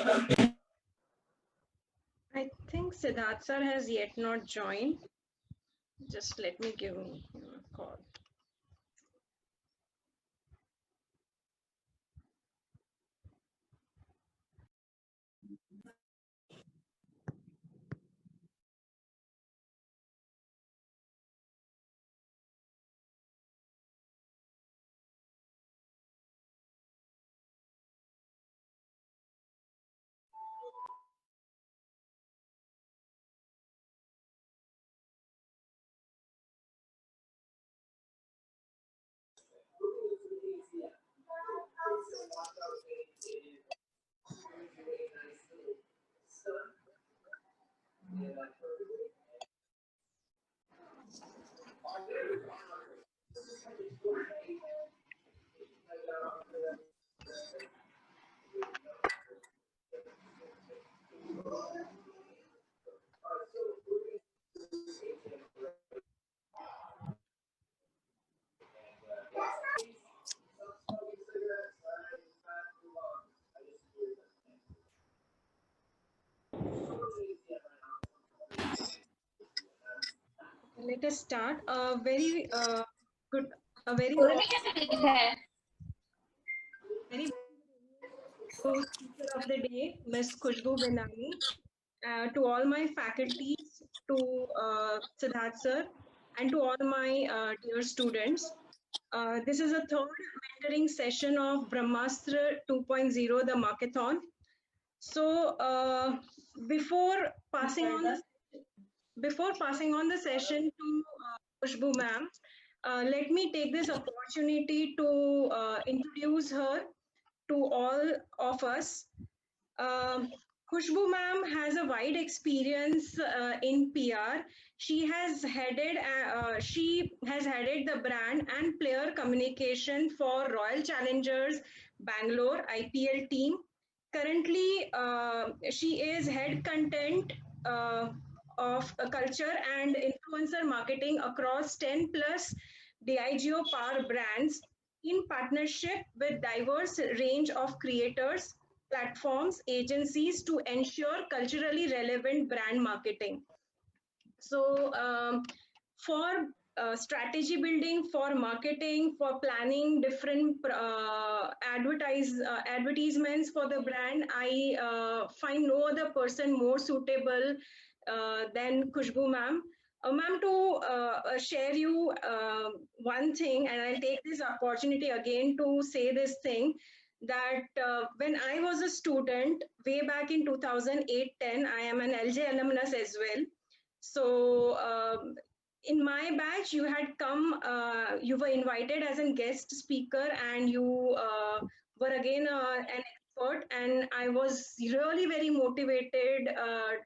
I think Siddharth sir has yet not joined. Just let me give him a call. Let us start. A very good, a very very speaker of the day, Miss Khusboo Benani. To all my faculties, to Siddharth sir, and to all my dear students. This is a third mentoring session of Brahmastra 2.0, the hackathon. So before passing on the session to Khusboo ma'am, let me take this opportunity to introduce her to all of us. Khusboo ma'am has a wide experience in PR. She has headed the brand and player communication for Royal Challengers Bangalore IPL team. Currently, she is head content of culture and influencer marketing across 10 plus Diageo Power brands in partnership with diverse range of creators, platforms, agencies to ensure culturally relevant brand marketing. So, for strategy building, for marketing, for planning different advertisements for the brand, I find no other person more suitable than Khusboo ma'am. Ma'am, to share you one thing, and I'll take this opportunity again to say this thing that when I was a student way back in 2008-10, I am an LJ alumnus as well. So in my batch, you had come, you were invited as a guest speaker, and you were again an expert. And I was really very motivated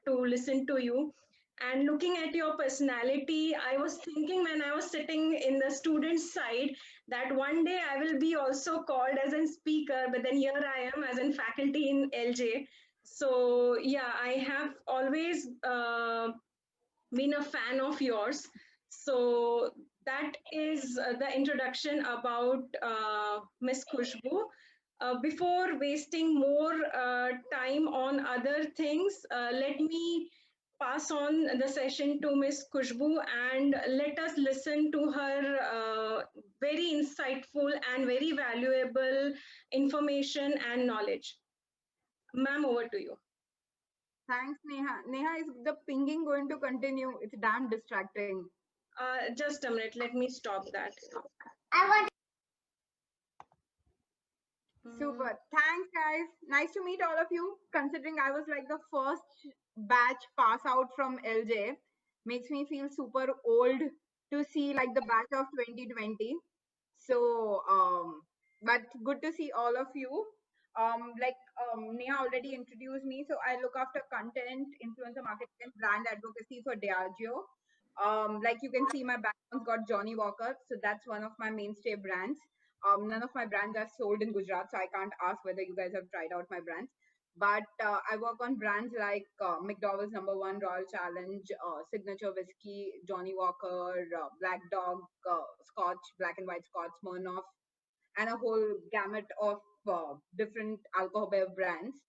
to listen to you. And looking at your personality, I was thinking when I was sitting in the student side that one day I will be also called as a speaker, but then here I am as in faculty in LJ. So yeah, I have always been a fan of yours. So that is the introduction about Miss Khusboo. Before wasting more time on other things, let me pass on the session to Miss Khusboo and let us listen to her very insightful and very valuable information and knowledge. Ma'am, over to you. Thanks, Neha. Neha, is the pinging going to continue? It's damn distracting. Just a minute, let me stop that. Super. Thanks, guys. Nice to meet all of you. Considering I was like the first batch pass out from LJ, makes me feel super old to see like the batch of 2020. So, but good to see all of you. Neha already introduced me, so I look after content, influencer marketing, and brand advocacy for Diageo. Like you can see, my background's got Johnny Walker, so that's one of my mainstay brands. None of my brands are sold in Gujarat, so I can't ask whether you guys have tried out my brands. But I work on brands like McDowell's Number One, Royal Challenge, Signature Whiskey, Johnny Walker, Black Dog, Scotch, Black and White Scotch, Smirnoff, and a whole gamut of different alcohol bev brands.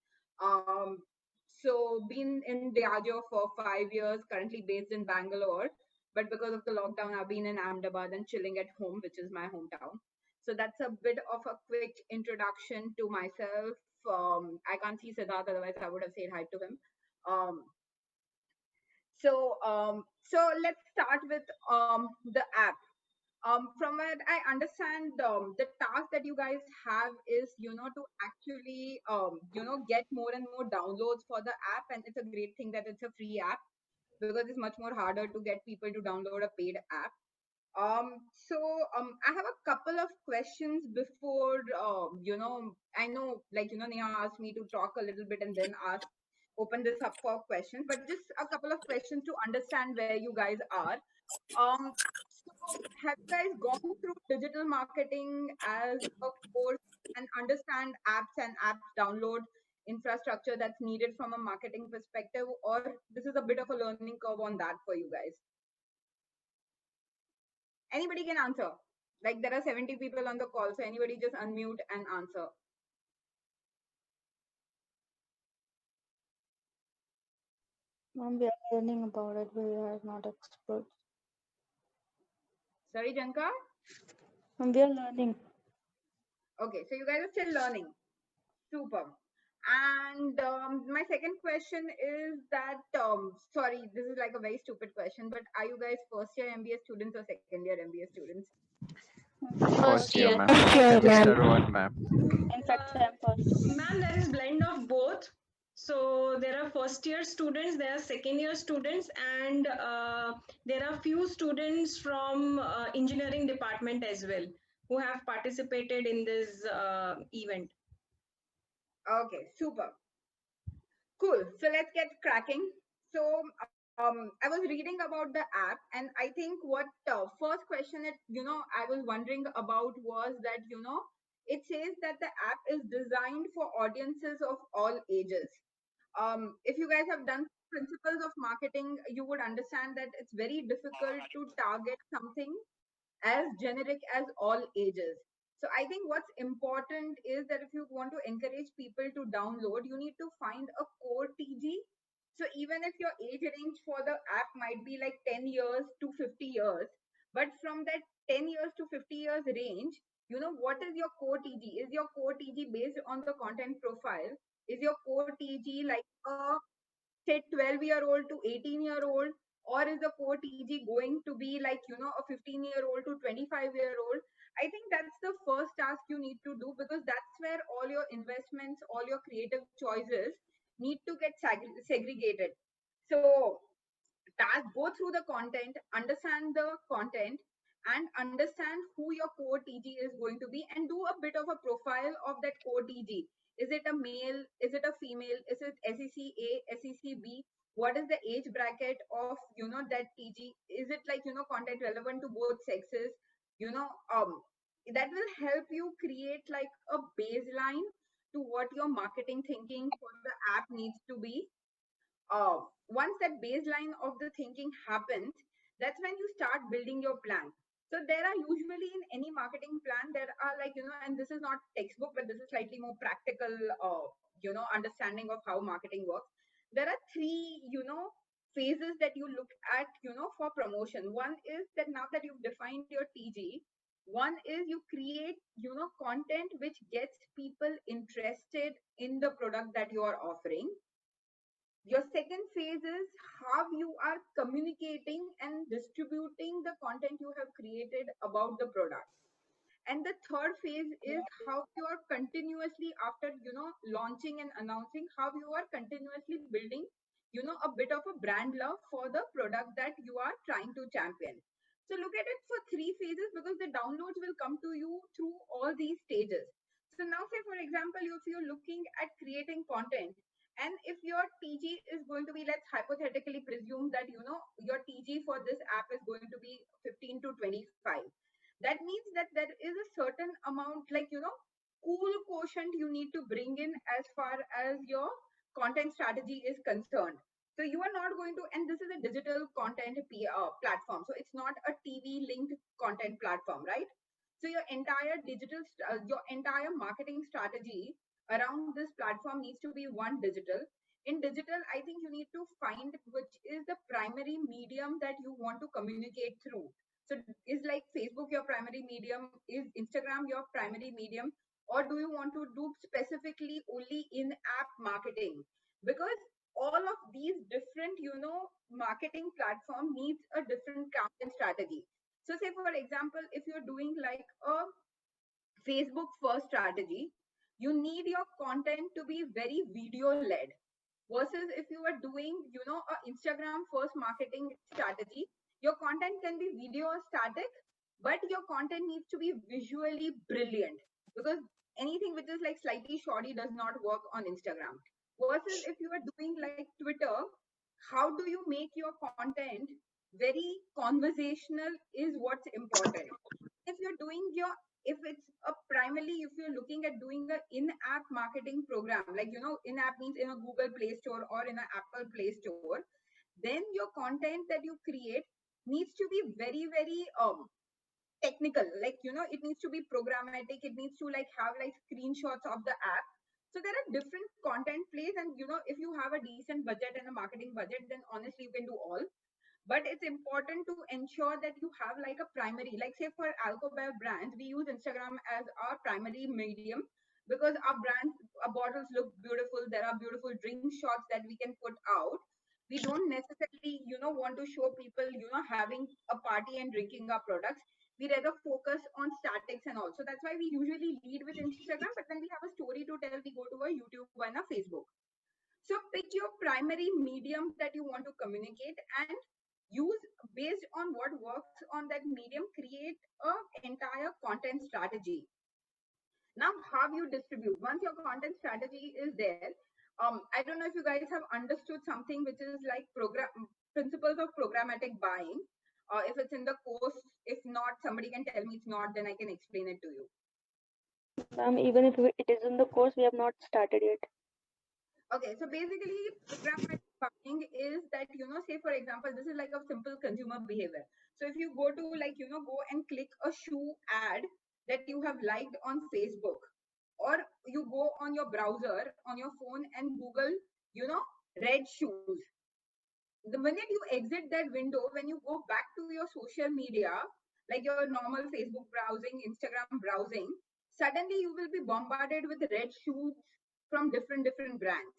So been in Diageo for 5 years, currently based in Bangalore. But because of the lockdown, I've been in Ahmedabad and chilling at home, which is my hometown. So that's a bit of a quick introduction to myself. I can't see Siddharth, otherwise I would have said hi to him. Um, so let's start with the app. From what I understand, the task that you guys have is, to actually, get more and more downloads for the app. And it's a great thing that it's a free app, because it's much more harder to get people to download a paid app. So I have a couple of questions before, I know, like, Neha asked me to talk a little bit and then open this up for questions, but just a couple of questions to understand where you guys are. So have you guys gone through digital marketing as a course and understand apps and apps download infrastructure that's needed from a marketing perspective, or this is a bit of a learning curve on that for you guys? Anybody can answer. Like, there are 70 people on the call, so anybody just unmute and answer. Mom, we are learning about it. We are not experts. Sorry, Janka? Mom, we are learning. Okay, so you guys are still learning. Super. And my second question is that, sorry, this is like a very stupid question, but are you guys first year MBA students or second year MBA students? First year, ma'am. First year, Semester ma'am. 1, ma'am. In fact, I'm first. Ma'am, there is blend of both. So there are first year students, there are second year students, and there are few students from engineering department as well who have participated in this event. Okay, super. Cool. So let's get cracking. So I was reading about the app, and I think what first question I was wondering about was that, it says that the app is designed for audiences of all ages. If you guys have done principles of marketing, you would understand that it's very difficult to target something as generic as all ages. So I think what's important is that if you want to encourage people to download, you need to find a core TG. So even if your age range for the app might be like 10 years to 50 years, but from that 10 years to 50 years range, what is your core TG? Is your core TG based on the content profile? Is your core TG like a, say, 12-year-old to 18-year-old, or is the core TG going to be like, a 15-year-old to 25-year-old? I think that's the first task you need to do, because that's where all your investments, all your creative choices need to get segregated. So task, go through the content, understand the content, and understand who your core TG is going to be, and do a bit of a profile of that core TG. Is it a male? Is it a female? Is it SEC A, SEC B? What is the age bracket of that TG? Is it like content relevant to both sexes? You know, um, that will help you create like a baseline to what your marketing thinking for the app needs to be. Once that baseline of the thinking happens, that's when you start building your plan. So there are usually, in any marketing plan, there are like, and this is not textbook, but this is slightly more practical, understanding of how marketing works. There are three, phases that you look at, for promotion. One is that now that you've defined your TG, one is you create, content which gets people interested in the product that you are offering. Your second phase is how you are communicating and distributing the content you have created about the product. And the third phase is how you are continuously, after launching and announcing, how you are continuously building a bit of a brand love for the product that you are trying to champion. So look at it for three phases, because the downloads will come to you through all these stages. So now, say for example, if you're looking at creating content, and if your TG is going to be, let's hypothetically presume that your TG for this app is going to be 15 to 25. That means that there is a certain amount, like, cool quotient you need to bring in as far as your content strategy is concerned. So you are not going to, and this is a digital content platform, so it's not a TV linked content platform, right? So your entire your entire marketing strategy around this platform needs to be one, digital. In digital, I think you need to find which is the primary medium that you want to communicate through. So is like Facebook your primary medium? Is Instagram your primary medium? Or do you want to do specifically only in-app marketing? Because all of these different, marketing platform needs a different content strategy. So say for example, if you're doing like a Facebook first strategy, you need your content to be very video led versus if you are doing, a Instagram first marketing strategy, your content can be video static, but your content needs to be visually brilliant because anything which is like slightly shoddy does not work on Instagram. Versus if you are doing like Twitter, how do you make your content very conversational is what's important. If you're doing your, if it's a primarily, if you're looking at doing a in-app marketing program, like in-app means in a Google Play Store or in an Apple Play Store, then your content that you create needs to be very very technical. Like it needs to be programmatic, it needs to like have like screenshots of the app. So there are different content plays, and if you have a decent budget and a marketing budget, then honestly you can do all. But it's important to ensure that you have like a primary, like say for alcobev brands, we use Instagram as our primary medium because our bottles look beautiful, there are beautiful drink shots that we can put out. We don't necessarily want to show people having a party and drinking our products. We rather focus on statics and all. So that's why we usually lead with Instagram, but when we have a story to tell, we go to a YouTube and a Facebook. So pick your primary medium that you want to communicate and use, based on what works on that medium, create a entire content strategy. Now, how you distribute? Once your content strategy is there, I don't know if you guys have understood something which is like principles of programmatic buying. If it's in the course, if not, somebody can tell me it's not, then I can explain it to you. Even if it is in the course, we have not started yet. Okay, so basically, programmatic buying is that, say for example, this is like a simple consumer behavior. So if you go to like, go and click a shoe ad that you have liked on Facebook, or you go on your browser, on your phone and Google, red shoes. The minute you exit that window, when you go back to your social media, like your normal Facebook browsing, Instagram browsing, suddenly you will be bombarded with red shoes from different brands.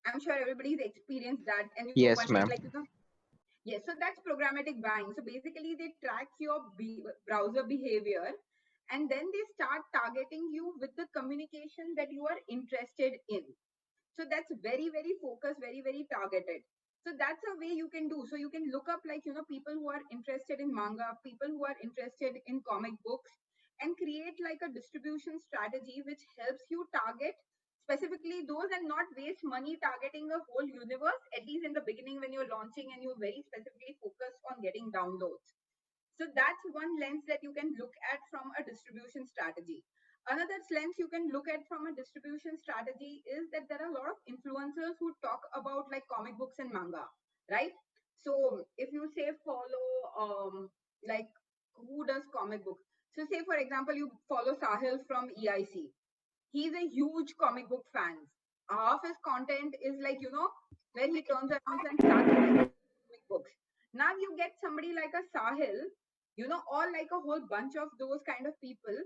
I'm sure everybody's experienced that, and you're Yes, wondering, ma'am. like, yes. So that's programmatic buying. So basically, they track your browser behavior, and then they start targeting you with the communication that you are interested in. So that's very very focused, very very targeted. So that's a way you can do. So you can look up like people who are interested in manga, people who are interested in comic books, and create like a distribution strategy which helps you target specifically those and not waste money targeting the whole universe, at least in the beginning when you're launching and you're very specifically focused on getting downloads. So that's one lens that you can look at from a distribution strategy. Another lens you can look at from a distribution strategy is that there are a lot of influencers who talk about like comic books and manga, right? So if you say follow like who does comic books? So say for example you follow Sahil from EIC. He's a huge comic book fan. Half his content is like, where he turns around and starts comic books. Now you get somebody like a Sahil, or like a whole bunch of those kind of people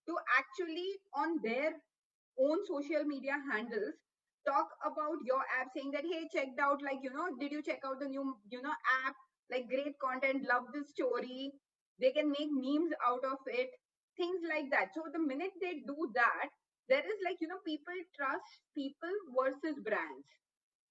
to actually on their own social media handles talk about your app, saying that, hey, checked out, like, did you check out the new, app? Like great content, love this story. They can make memes out of it, things like that. So the minute they do that, there is like, people trust people versus brands.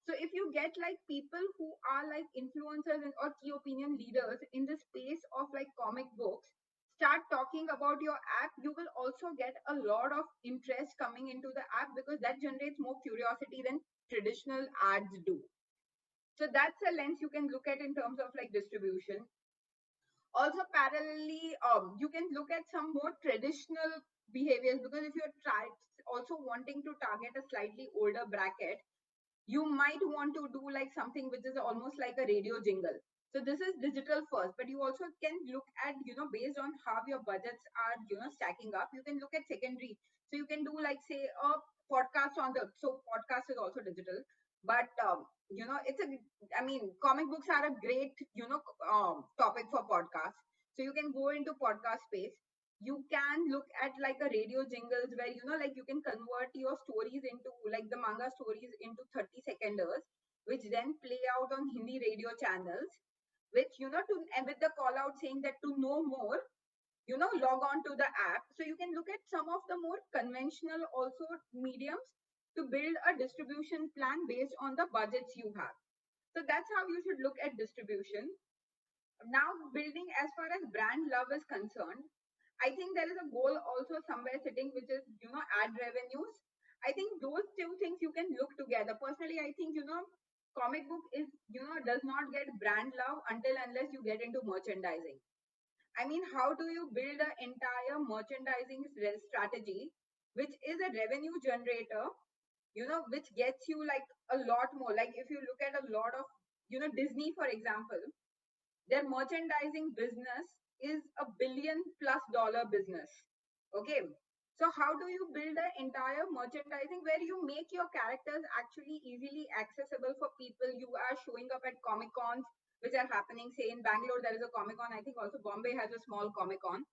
So if you get like people who are like influencers or key opinion leaders in the space of like comic books, start talking about your app, you will also get a lot of interest coming into the app because that generates more curiosity than traditional ads do. So that's a lens you can look at in terms of like distribution. Also parallelly, you can look at some more traditional behaviors, because if you're also wanting to target a slightly older bracket, you might want to do like something which is almost like a radio jingle. So this is digital first, but you also can look at, based on how your budgets are, stacking up, you can look at secondary. So you can do like, say, a podcast so podcast is also digital, but, it's comic books are a great, topic for podcasts. So you can go into podcast space. You can look at like a radio jingles where, like you can convert your stories into like the manga stories into 30 seconders, which then play out on Hindi radio channels, which, and with the call out saying that to know more, log on to the app. So you can look at some of the more conventional also mediums to build a distribution plan based on the budgets you have. So that's how you should look at distribution. Now, building as far as brand love is concerned, I think there is a goal also somewhere sitting, which is, ad revenues. I think those two things you can look together. Personally, I think, comic book is, does not get brand love until unless you get into merchandising. I mean, how do you build an entire merchandising strategy, which is a revenue generator, which gets you like a lot more. Like if you look at a lot of, Disney, for example, their merchandising business is $1 billion+ business. Okay. So how do you build an entire merchandising where you make your characters actually easily accessible for people? You are showing up at Comic Cons, which are happening, say in Bangalore, there is a Comic Con. I think also Bombay has a small Comic Con.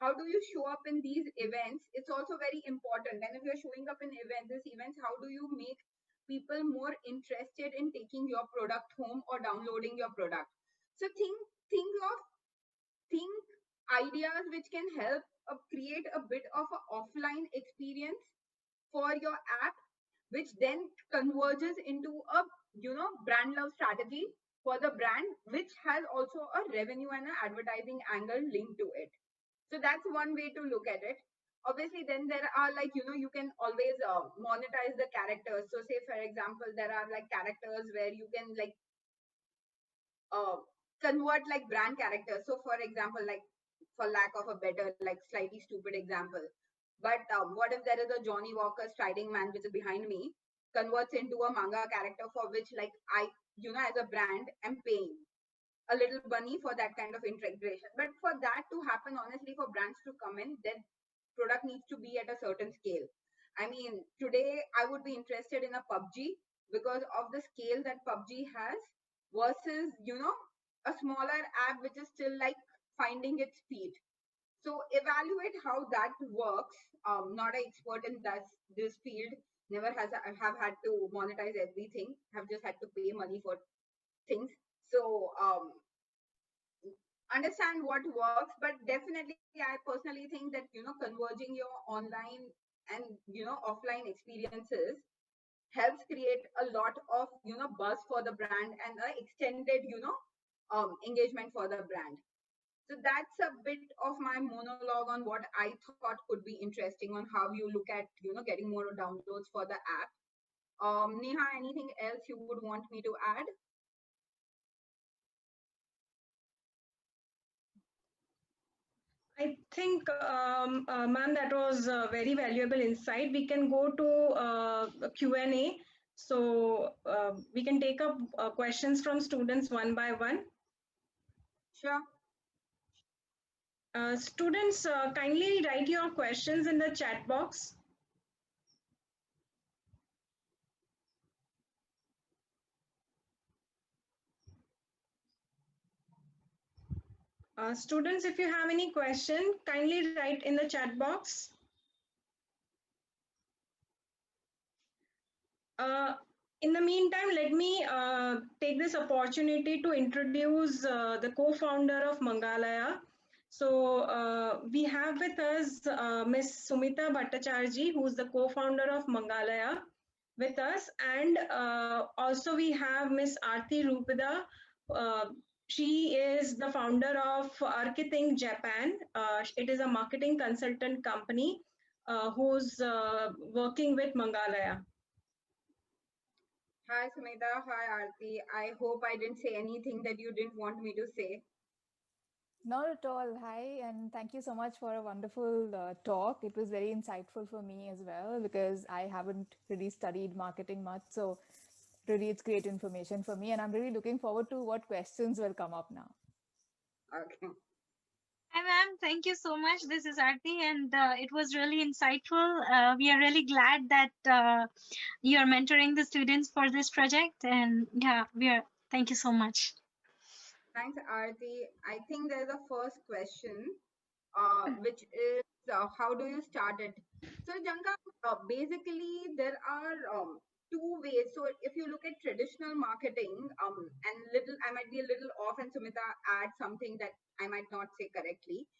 How do you show up in these events? It's also very important. And if you're showing up in these events, how do you make people more interested in taking your product home or downloading your product? So think ideas which can help create a bit of an offline experience for your app, which then converges into a brand love strategy for the brand, which has also a revenue and an advertising angle linked to it. So that's one way to look at it. Obviously, then there are like, you can always monetize the characters. So say, for example, there are like characters where you can like convert like brand characters. So for example, like for lack of a better, like slightly stupid example, but what if there is a Johnny Walker striding man, which is behind me, converts into a manga character for which like I, as a brand, am paying a little money for that kind of integration. But for that to happen, honestly, for brands to come in, then product needs to be at a certain scale. I mean, today I would be interested in a PUBG because of the scale that PUBG has versus, a smaller app which is still like finding its feet. So evaluate how that works. Not an expert in this field. Never have had to monetize everything. Have just had to pay money for things. So understand what works, but definitely I personally think that converging your online and offline experiences helps create a lot of buzz for the brand and extended engagement for the brand. So that's a bit of my monologue on what I thought could be interesting on how you look at getting more downloads for the app. Neha, anything else you would want me to add? I think, ma'am, that was a very valuable insight. We can go to Q&A. So we can take up questions from students one by one. Sure. Students, kindly write your questions in the chat box. Students, if you have any question, kindly write in the chat box. In the meantime, let me take this opportunity to introduce the co-founder of Mangalaya. So we have with us Ms. Sumita Bhattacharjee, who is the co-founder of Mangalaya with us. And also we have Ms. Aarti Rupada. She is the founder of Arkithink Japan. It is a marketing consultant company who's working with Mangalaya. Hi, Sumita. Hi, Aarti. I hope I didn't say anything that you didn't want me to say. Not at all. Hi, and thank you so much for a wonderful talk. It was very insightful for me as well because I haven't really studied marketing much. So Really, it's great information for me, and I'm really looking forward to what questions will come up now. Okay. Hi, ma'am. Thank you so much. This is Aarti, and it was really insightful. We are really glad that you are mentoring the students for this project, and yeah, thank you so much. Thanks, Aarti. I think there's a first question, which is how do you start it? So, Janka, basically there are two ways. So, if you look at traditional marketing, and I might be a little off, and Sumita add something that I might not say correctly.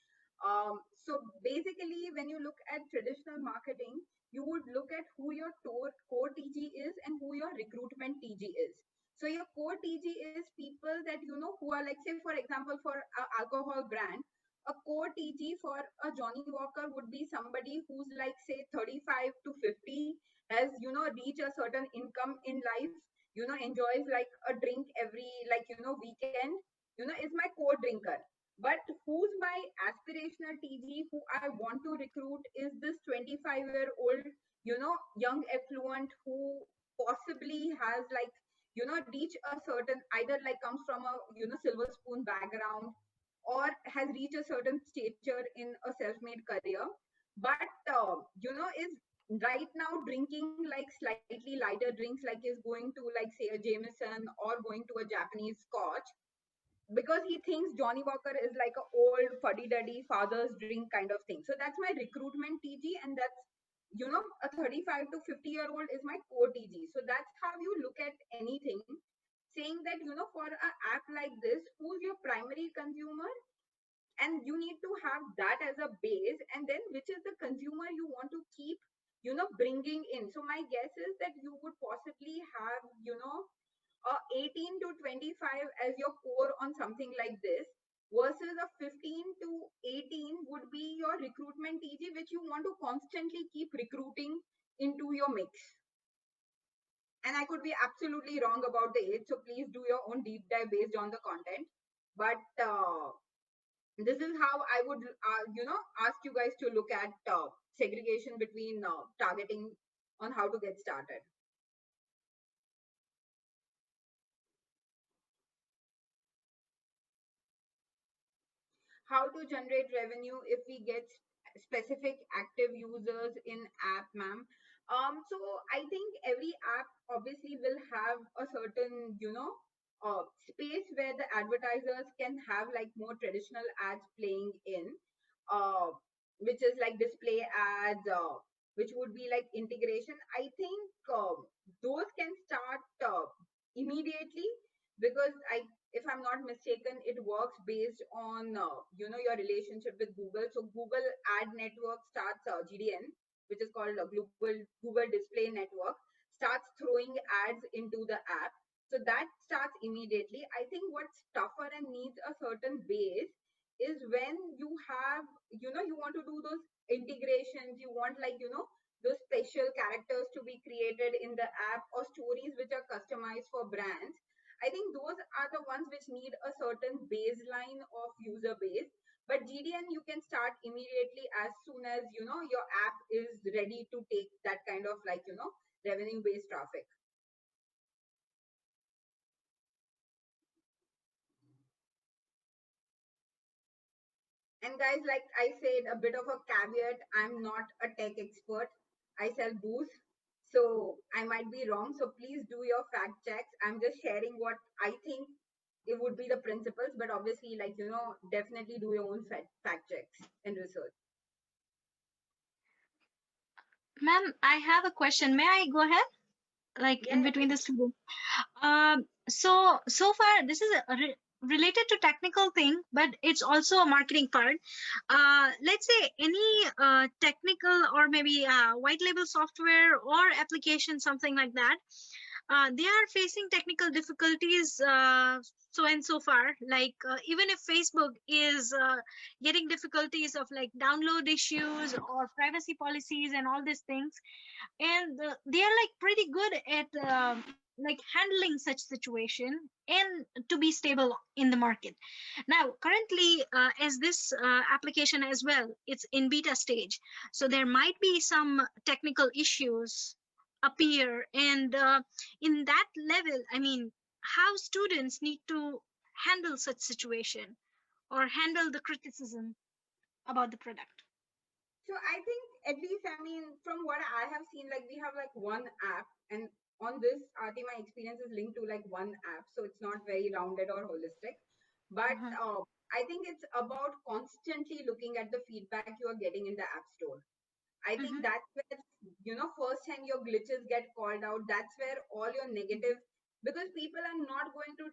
So basically, when you look at traditional marketing, you would look at who your core TG is and who your recruitment TG is. So your core TG is people that you know who are like, say, for example, for an alcohol brand, a core TG for a Johnny Walker would be somebody who's like, say, 35 to 50, has, you know, reached a certain income in life, you know, enjoys like a drink every, like, you know, weekend, you know, is my core drinker. But who's my aspirational TG who I want to recruit is this 25-year-old, you know, young affluent who possibly has like, you know, reached a certain, either like comes from a, you know, silver spoon background or has reached a certain stature in a self-made career, but, you know, is right now drinking like slightly lighter drinks, like is going to like, say, a Jameson or going to a Japanese scotch, because he thinks Johnny Walker is like a old fuddy-duddy father's drink kind of thing. So that's my recruitment TG, and that's, you know, a 35 to 50-year-old is my core TG. So that's how you look at anything, saying that, you know, for an app like this, who's your primary consumer, and you need to have that as a base, and then which is the consumer you want to keep, you know, bringing in. So my guess is that you would possibly have, you know, 18 to 25 as your core on something like this, versus a 15 to 18 would be your recruitment TG, which you want to constantly keep recruiting into your mix. And I could be absolutely wrong about the age, so please do your own deep dive based on the content. But this is how I would, you know, ask you guys to look at segregation between targeting on how to get started. How to generate revenue if we get specific active users in app, ma'am. So I think every app obviously will have a certain, you know, space where the advertisers can have like more traditional ads playing in, uh, which is like display ads, which would be like integration. I think those can start immediately, because if I'm not mistaken, it works based on, you know, your relationship with Google. So Google Ad Network starts, GDN, which is called Google Display Network, starts throwing ads into the app. So that starts immediately. I think what's tougher and needs a certain base is when you have, you know, you want to do those integrations, you want like, you know, those special characters to be created in the app or stories which are customized for brands. I think those are the ones which need a certain baseline of user base. But GDN, you can start immediately as soon as, you know, your app is ready to take that kind of like, you know, revenue-based traffic. And guys, like I said, a bit of a caveat, I'm not a tech expert. I sell booze, so I might be wrong. So please do your fact checks. I'm just sharing what I think it would be the principles, but obviously, like, you know, definitely do your own fact checks and research. Ma'am, I have a question. May I go ahead? Like in between the students. So far this is related to technical thing, but it's also a marketing part. Let's say any technical or maybe white label software or application, something like that. They are facing technical difficulties so far, like even if Facebook is getting difficulties of like download issues or privacy policies and all these things, and they are like pretty good at like handling such situation and to be stable in the market. Now currently as this application as well, it's in beta stage, so there might be some technical issues appear, and in that level, I mean, how students need to handle such situation or handle the criticism about the product. So I think at least, I mean, from what I have seen, like we have like one app, and on this, RT, my experience is linked to like one app, so it's not very rounded or holistic. But Uh-huh. I think it's about constantly looking at the feedback you are getting in the app store. I think Mhm. that's where, firsthand your glitches get called out. That's where all your negative, because people are not going to,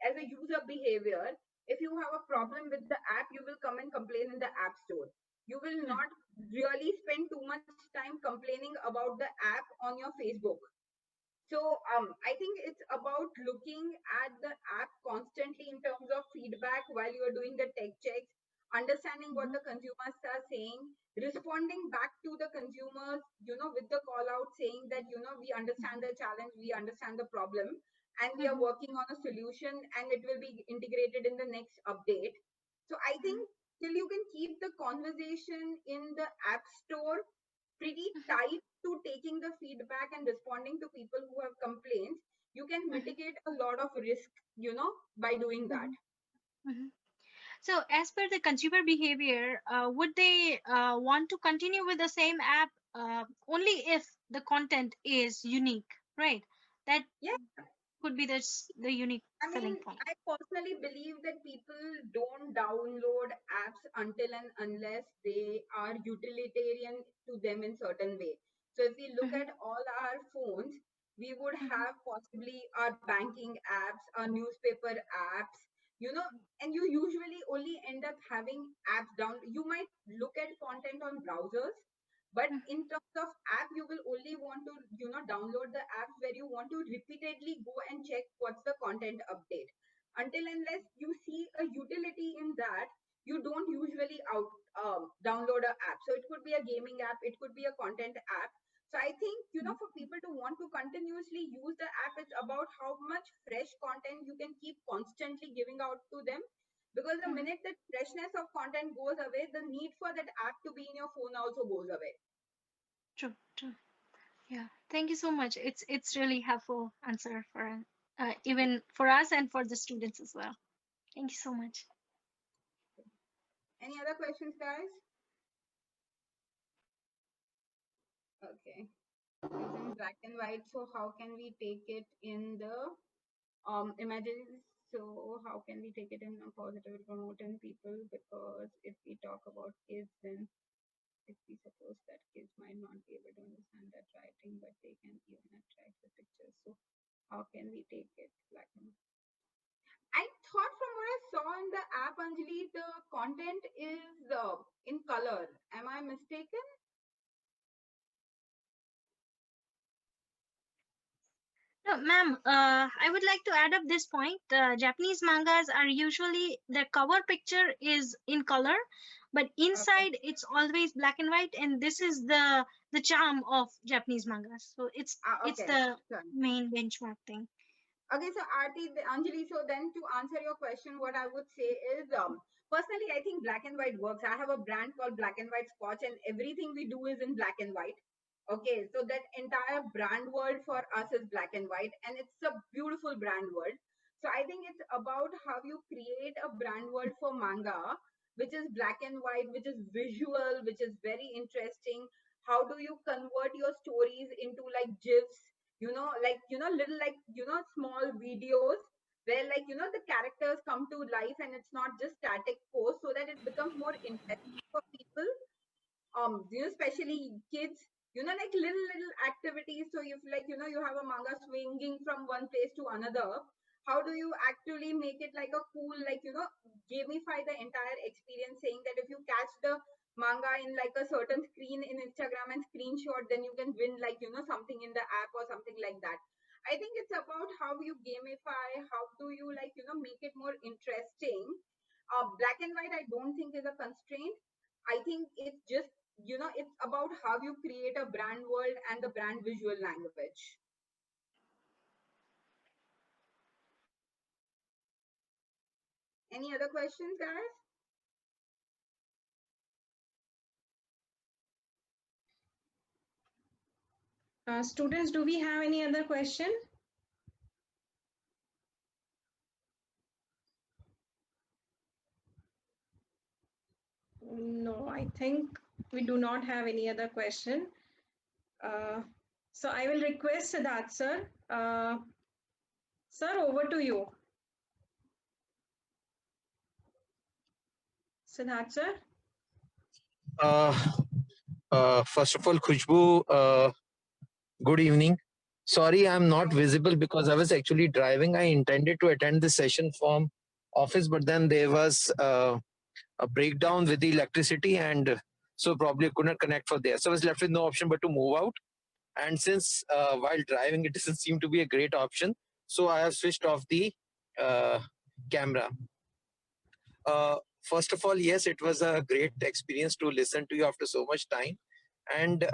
as a user behavior, if you have a problem with the app, you will come and complain in the app store. You will Mhm. not really spend too much time complaining about the app on your Facebook. So I think it's about looking at the app constantly in terms of feedback while you are doing the tech checks, understanding what Mhm. the consumers are saying, responding back to the consumers, with the call out saying that, we understand the challenge, we understand the problem, and we are Mhm. working on a solution and it will be integrated in the next update. So I think till you can keep the conversation in the app store pretty Mhm. tight to taking the feedback and responding to people who have complaints, you can Mhm. mitigate a lot of risk, by doing that. Mhm. Mhm. So, as per the consumer behavior, would they want to continue with the same app only if the content is unique, right? That Yeah. could be the unique I selling mean, point. I personally believe that people don't download apps until and unless they are utilitarian to them in certain way. So if we look Mhm. at all our phones, we would Mhm. have possibly our banking apps, our newspaper apps, and you usually only end up having apps down. You might look at content on browsers, but Mhm. in terms of app, you will only want to, download the apps where you want to repeatedly go and check what's the content update. Until unless you see a utility in that, you don't usually download a app. So it could be a gaming app, it could be a content app. So I think, for people to want to continuously use the app, it's about how much fresh content you can keep constantly giving out to them. Because the Mhm. minute that freshness of content goes away, the need for that app to be in your phone also goes away. True. True. Yeah. Thank you so much. It's really helpful answer for even for us and for the students as well. Thank you so much. Any other questions, guys? Okay. It's in black and white, so how can we take it in the images? So how can we take it in a positive promoting people? Because if we talk about kids, then if we suppose that kids might not be able to understand that writing, but they can even attract the pictures. So how can we take it black and white? I thought from what I saw in the app, Anjali, the content is in color. Am I mistaken? No, ma'am, I would like to add up this point. Japanese mangas are usually the cover picture is in color, but Okay. inside it's always black and white, and this is the charm of Japanese mangas. So it's Okay. the Sure. main benchmark thing. Okay, so Aarti, Anjali, so then to answer your question, what I would say is, personally, I think black and white works. I have a brand called Black and White Scotch, and everything we do is in black and white. Okay, so that entire brand world for us is black and white, and it's a beautiful brand world. So I think it's about how you create a brand world for manga, which is black and white, which is visual, which is very interesting. How do you convert your stories into like GIFs, little like, small videos where like, the characters come to life and it's not just static pose, so that it becomes more interesting for people, especially kids, like little activities. So if like, you have a manga swinging from one place to another, how do you actually make it like a cool, like, gamify the entire experience, saying that if you catch the manga in like a certain screen in Instagram and screenshot, then you can win like, something in the app or something like that. I think it's about how you gamify, how do you like, make it more interesting. Black and white, I don't think is a constraint. I think it's just, it's about how you create a brand world and the brand visual language. Any other questions, guys? Students, do we have any other question? No, I think we do not have any other question. So I will request Siddharth sir. Sir, over to you. Siddharth sir. First of all, Khusboo, good evening. Sorry, I'm not visible because I was actually driving. I intended to attend the session from office, but then there was a breakdown with the electricity, and so probably couldn't connect for there. So I was left with no option but to move out. And since while driving, it doesn't seem to be a great option, so I have switched off the uh, camera. First of all, yes, it was a great experience to listen to you after so much time. And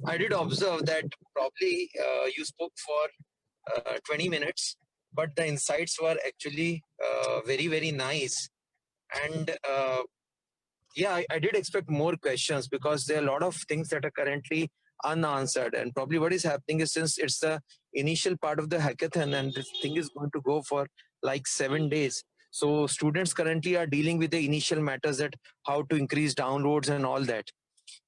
I did observe that probably you spoke for 20 minutes, but the insights were actually very, very nice. And yeah, I did expect more questions because there are a lot of things that are currently unanswered. And probably what is happening is, since it's the initial part of the hackathon and this thing is going to go for like 7 days, so students currently are dealing with the initial matters, that how to increase downloads and all that.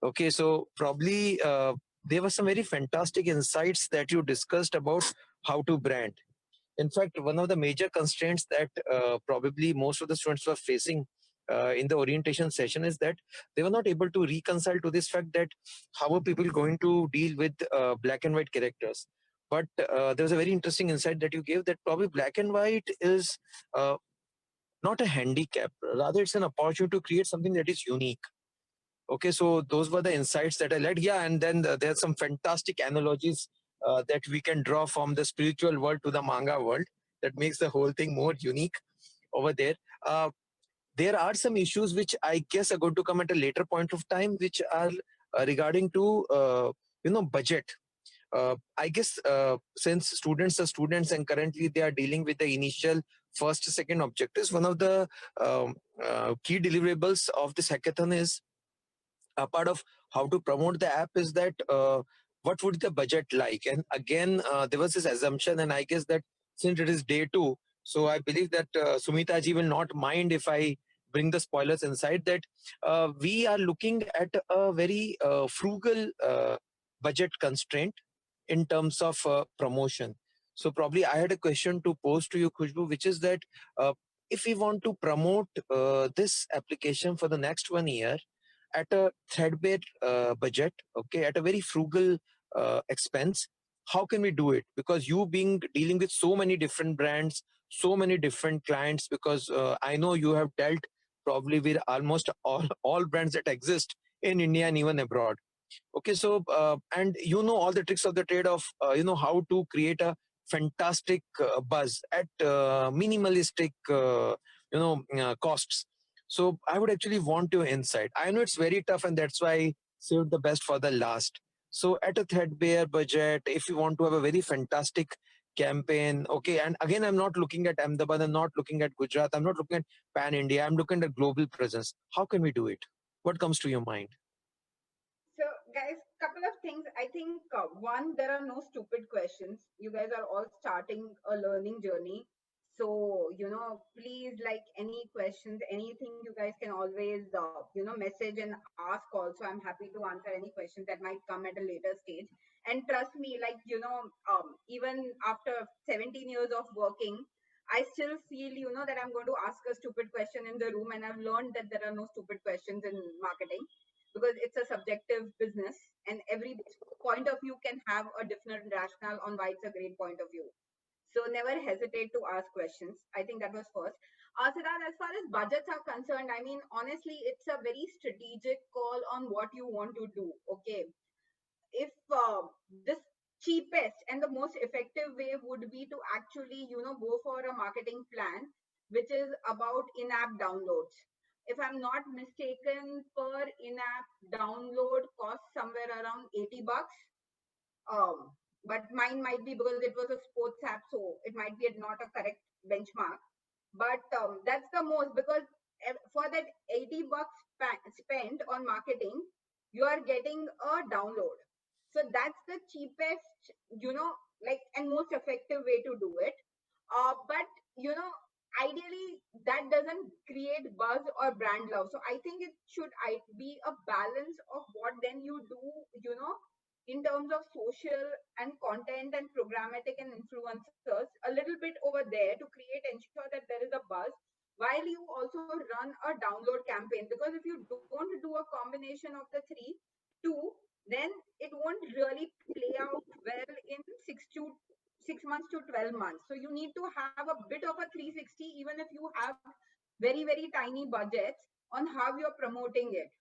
Okay, so probably there were some very fantastic insights that you discussed about how to brand. In fact, one of the major constraints that probably most of the students were facing in the orientation session is that they were not able to reconcile to this fact that how are people going to deal with black and white characters. But there was a very interesting insight that you gave, that probably black and white is not a handicap, rather it's an opportunity to create something that is unique. Okay, so those were the insights that I led. Yeah, and then there are some fantastic analogies that we can draw from the spiritual world to the manga world that makes the whole thing more unique over there. There are some issues which I guess are going to come at a later point of time, which are regarding to budget. I guess since students are students and currently they are dealing with the initial first, second objectives, one of the key deliverables of this hackathon is a part of how to promote the app is that what would the budget like. And again, there was this assumption, and I guess that since it is day 2, so I believe that Sumita ji will not mind if I bring the spoilers inside, that we are looking at a very frugal budget constraint in terms of promotion. So probably I had a question to pose to you, Khusboo, which is that if we want to promote this application for the next 1 year at a threadbare budget, okay, at a very frugal expense, how can we do it? Because you being dealing with so many different brands, so many different clients, because I know you have dealt probably with almost all brands that exist in India and even abroad. Okay, so and you know all the tricks of the trade of how to create a fantastic buzz at minimalistic costs. So I would actually want your insight. I know it's very tough, and that's why I saved the best for the last. So at a threadbare budget, if you want to have a very fantastic campaign, okay, and again, I'm not looking at Ahmedabad, I'm not looking at Gujarat, I'm not looking at pan India, I'm looking at global presence. How can we do it? What comes to your mind? So, guys, couple of things. I think one, there are no stupid questions. You guys are all starting a learning journey. So, please, like any questions, anything, you guys can always, message and ask also. I'm happy to answer any questions that might come at a later stage. And trust me, like, even after 17 years of working, I still feel, that I'm going to ask a stupid question in the room. And I've learned that there are no stupid questions in marketing, because it's a subjective business and every point of view can have a different rationale on why it's a great point of view. So never hesitate to ask questions. I think that was first. Siddharth, as far as budgets are concerned, I mean, honestly, it's a very strategic call on what you want to do. Okay. If this cheapest and the most effective way would be to actually, go for a marketing plan, which is about in-app downloads. If I'm not mistaken, per in-app download costs somewhere around 80 bucks. But mine might be, because it was a sports app, so it might be not a correct benchmark. But that's the most, because for that 80 bucks spent on marketing, you are getting a download. So that's the cheapest, and most effective way to do it. But ideally that doesn't create buzz or brand love. So I think it should be a balance of what then you do, in terms of social and content and programmatic and influencers, a little bit over there to ensure that there is a buzz, while you also run a download campaign. Because if you don't do a combination of the two, then it won't really play out well in 6 months to 12 months. So you need to have a bit of a 360, even if you have very, very tiny budgets on how you're promoting it.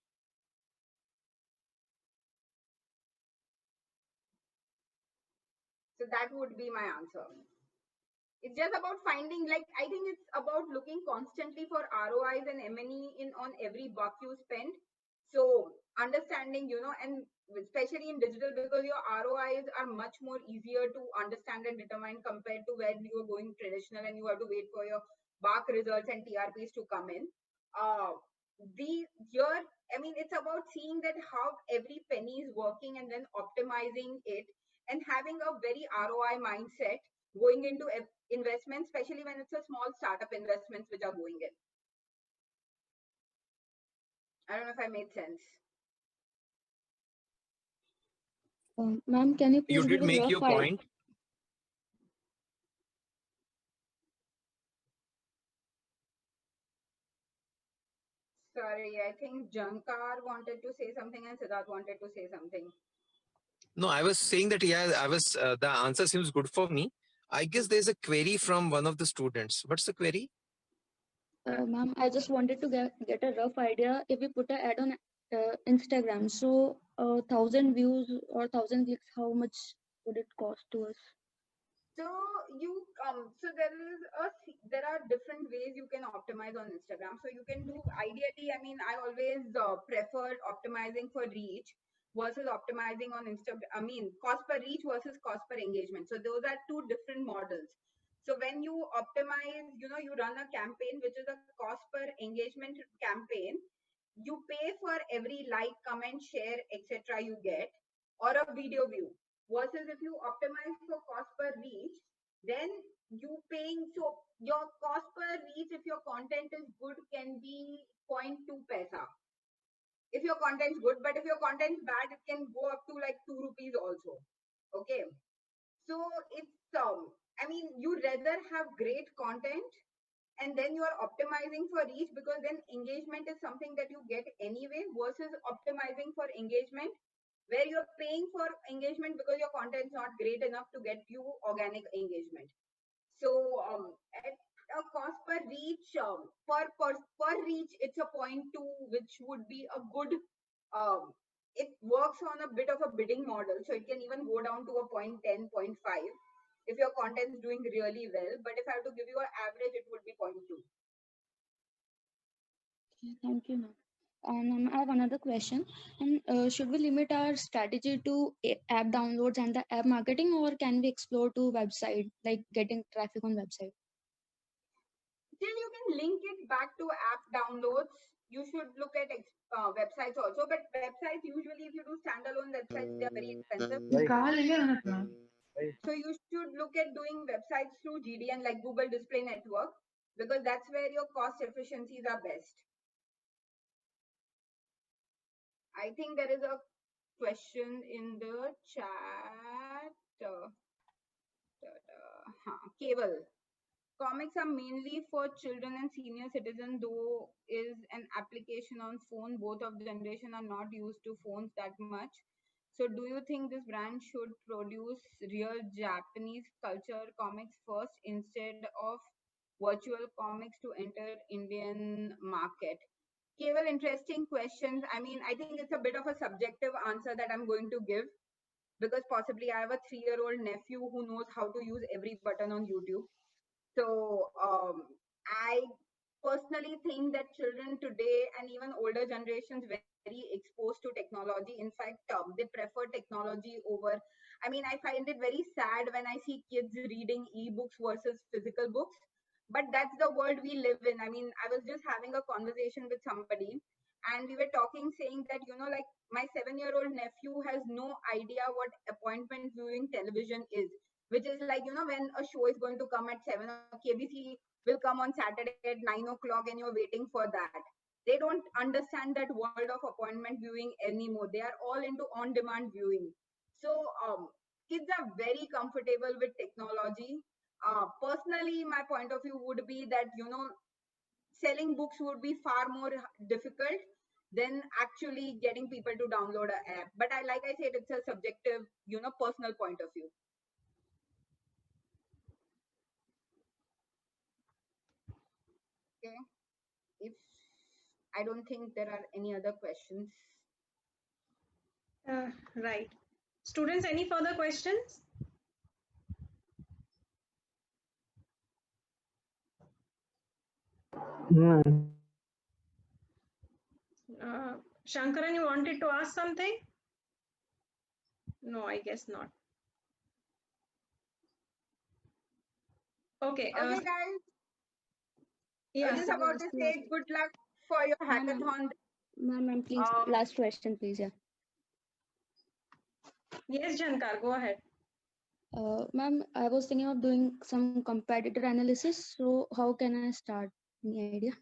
So that would be my answer. It's just about finding, I think it's about looking constantly for ROIs and M&E on every buck you spend. So understanding, and especially in digital, because your ROIs are much more easier to understand and determine compared to where you are going traditional and you have to wait for your BARC results and TRPs to come in. It's about seeing that how every penny is working and then optimizing it and having a very ROI mindset going into investments, especially when it's a small startup investments which are going in. I don't know if I made sense. Ma'am, can you please You did give a make rough your point. Sorry, I think Jankar wanted to say something and Siddharth wanted to say something. No, I was saying that, yeah, the answer seems good for me. I guess there's a query from one of the students. What's the query? Ma'am, I just wanted to get a rough idea. If we put an ad on Instagram, so 1,000 views or 1,000 clicks, how much would it cost to us? So there are different ways you can optimize on Instagram. So you can do, ideally, I always preferred optimizing for reach versus optimizing on Instagram. Cost per reach versus cost per engagement. So those are two different models. So when you optimize, you run a campaign which is a cost per engagement campaign. You pay for every like, comment, share, etc. you get, or a video view. Versus if you optimize for cost per reach, then you paying, so your cost per reach, if your content is good, can be 0.2 paisa. If your content is good, but if your content is bad, it can go up to like 2 rupees also. Okay. So it's, you rather have great content and then you are optimizing for reach, because then engagement is something that you get anyway, versus optimizing for engagement where you're paying for engagement because your content is not great enough to get you organic engagement. So at a cost per reach, per reach, it's a 0.2, which would be a good, it works on a bit of a bidding model. So it can even go down to a 0.10, 0.5 if your content is doing really well. But if I have to give you an average, it would be 0.2. Thank you, ma'am. And I have another question. And should we limit our strategy to app downloads and the app marketing, or can we explore to website, like getting traffic on website? Still, you can link it back to app downloads. You should look at websites also, but websites usually, if you do standalone websites, they are very expensive. So you should look at doing websites through GDN, like Google Display Network, because that's where your cost efficiencies are best. I think there is a question in the chat. Cable. Comics are mainly for children and senior citizens, though is an application on phone. Both of the generation are not used to phones that much. So do you think this brand should produce real Japanese culture comics first instead of virtual comics to enter Indian market? Keval, interesting questions. I think it's a bit of a subjective answer that I'm going to give, because possibly I have a 3-year-old nephew who knows how to use every button on YouTube. So I personally think that children today and even older generations very exposed to technology. In fact, they prefer technology over. I find it very sad when I see kids reading ebooks versus physical books. But that's the world we live in. I was just having a conversation with somebody, and we were talking, saying that, like my 7-year-old nephew has no idea what appointment viewing television is, which is like, when a show is going to come at 7, or KBC will come on Saturday at 9 o'clock and you're waiting for that. They don't understand that world of appointment viewing anymore. They are all into on-demand viewing. So kids are very comfortable with technology. Personally, my point of view would be that, selling books would be far more difficult than actually getting people to download an app. But like I said, it's a subjective, personal point of view. Okay. If I don't think there are any other questions. Right. Students, any further questions? Shankaran, you wanted to ask something? No, I guess not. Okay. Okay, guys. Yeah. I was just about to say good luck for your hackathon. Ma'am, please, last question, please. Yeah. Yes, Jankar, go ahead. Ma'am, I was thinking of doing some competitor analysis. So how can I start? Any idea?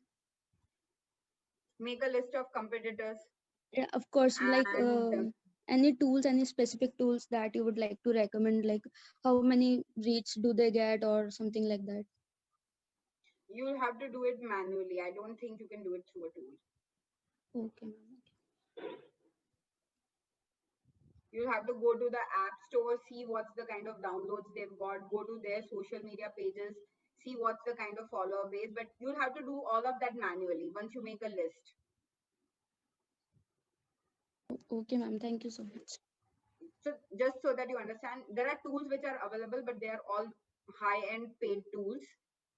Make a list of competitors. Yeah, of course. Like any tools, any specific tools that you would like to recommend? Like how many reach do they get, or something like that? You'll have to do it manually. I don't think you can do it through a tool. Okay. You'll have to go to the app store, see what's the kind of downloads they've got, go to their social media pages, see what's the kind of follower base, but you'll have to do all of that manually once you make a list. Okay, ma'am. Thank you so much. So just so that you understand, there are tools which are available, but they are all high-end paid tools.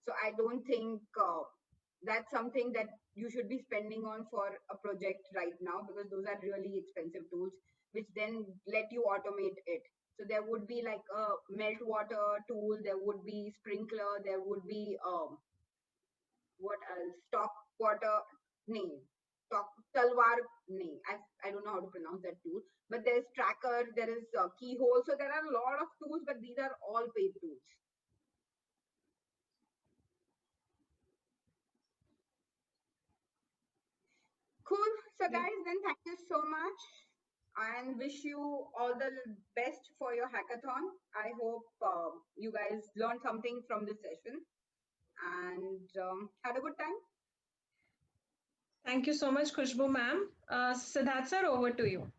So I don't think that's something that you should be spending on for a project right now, because those are really expensive tools, which then let you automate it. So there would be like a meltwater tool, there would be sprinkler, there would be what else? Stock water name. Talwar name. I don't know how to pronounce that tool, but there's tracker, there is keyhole. So there are a lot of tools, but these are all paid tools. Cool. So guys, then thank you so much and wish you all the best for your hackathon. I hope you guys learned something from this session and had a good time. Thank you so much, Khusboo ma'am. Siddharth sir, over to you.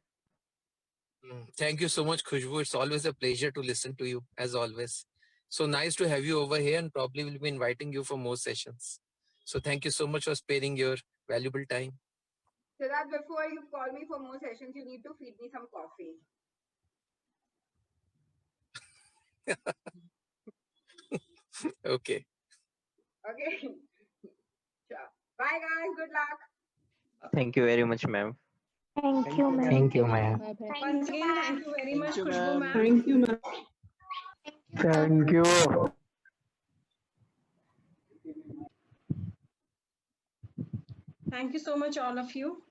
Thank you so much, Khusboo. It's always a pleasure to listen to you, as always. So nice to have you over here, and probably we'll be inviting you for more sessions. So thank you so much for sparing your valuable time. So that before you call me for more sessions, you need to feed me some coffee. Okay. Okay. Sure. Bye guys. Good luck. Thank you very much, ma'am. Thank you, ma'am. Thank you, ma'am. Bye-bye. Once again, thank you very much, Khusboo ma'am. Thank you, ma'am. Thank you. Thank you so much, all of you.